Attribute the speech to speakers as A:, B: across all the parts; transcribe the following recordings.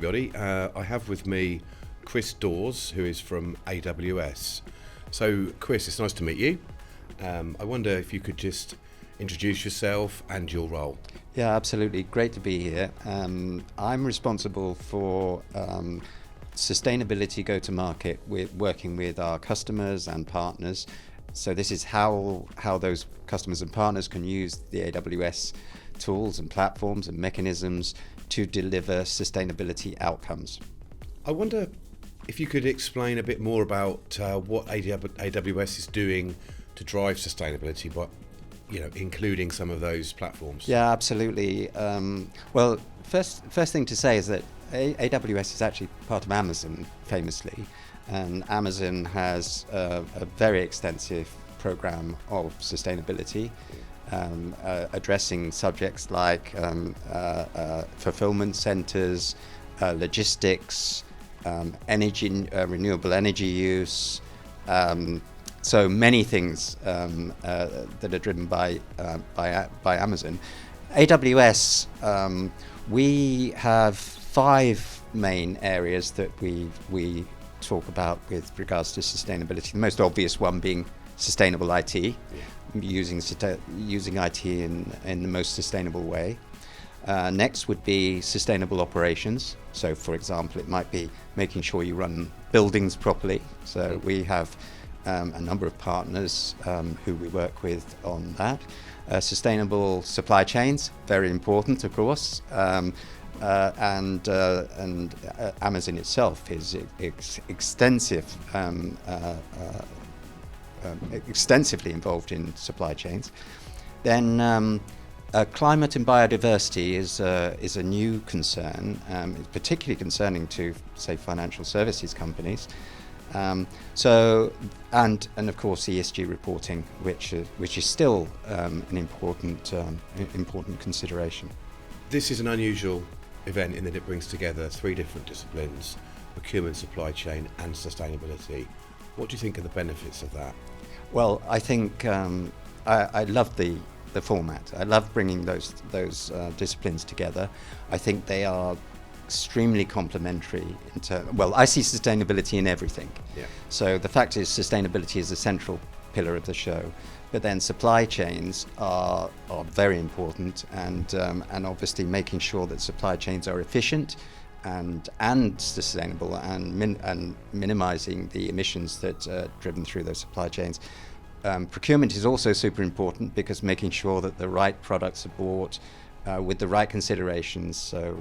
A: everybody. I have with me Dawes, who is from AWS. So, Chris, it's nice to meet you. I wonder if you could just introduce yourself and your role.
B: Yeah, absolutely. Great to be here. I'm responsible for sustainability go-to-market, with working with our customers and partners. So this is how those customers and partners can use the AWS tools and platforms and mechanisms to deliver sustainability outcomes.
A: I wonder if you could explain a bit more about what AWS is doing to drive sustainability, but including some of those platforms.
B: Yeah, absolutely. Well, first thing to say is that AWS is actually part of Amazon, famously, and Amazon has a very extensive program of sustainability, addressing subjects like fulfillment centers, logistics, renewable energy use, so many things that are driven by Amazon. AWS, we have 5 main areas that we talk about with regards to sustainability. The most obvious one being sustainable IT, using IT in the most sustainable way. Next would be sustainable operations. So, for example, it might be making sure you run buildings properly. So we have a number of partners who we work with on that. Sustainable supply chains, very important, of course. And Amazon itself is extensively involved in supply chains. Then climate and biodiversity is a new concern. It's particularly concerning to, say, financial services companies. So of course ESG reporting, which is still an important consideration.
A: This is an unusual event in that it brings together 3 different disciplines: procurement, supply chain, and sustainability. What do you think are the benefits of that?
B: Well, I think I love the format. I love bringing those disciplines together. I think they are extremely complementary. Well, I see sustainability in everything.
A: Yeah.
B: So the fact is, sustainability is a central pillar of the show. But then supply chains are very important, and obviously making sure that supply chains are efficient and sustainable, and minimizing the emissions that are driven through those supply chains. Procurement is also super important, because making sure that the right products are bought with the right considerations. So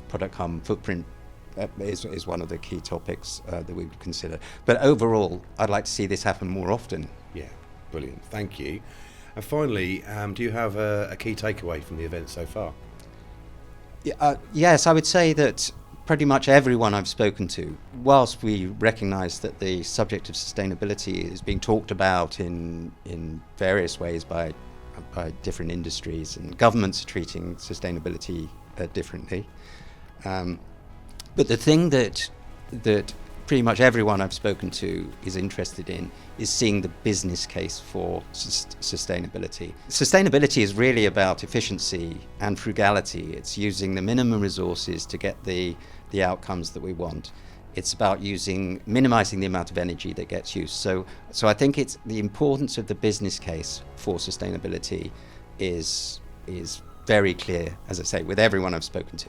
B: product carbon footprint is one of the key topics that we would consider. But overall, I'd like to see this happen more often.
A: Yeah, brilliant. Thank you. And finally, do you have a key takeaway from the event so far?
B: Yes, I would say that pretty much everyone I've spoken to, whilst we recognise that the subject of sustainability is being talked about in various ways by different industries, and governments are treating sustainability differently. But the thing that pretty much everyone I've spoken to is interested in is seeing the business case for sustainability. Sustainability is really about efficiency and frugality. It's using the minimum resources to get the outcomes that we want. It's about minimizing the amount of energy that gets used. So I think it's the importance of the business case for sustainability is very clear, as I say, with everyone I've spoken to.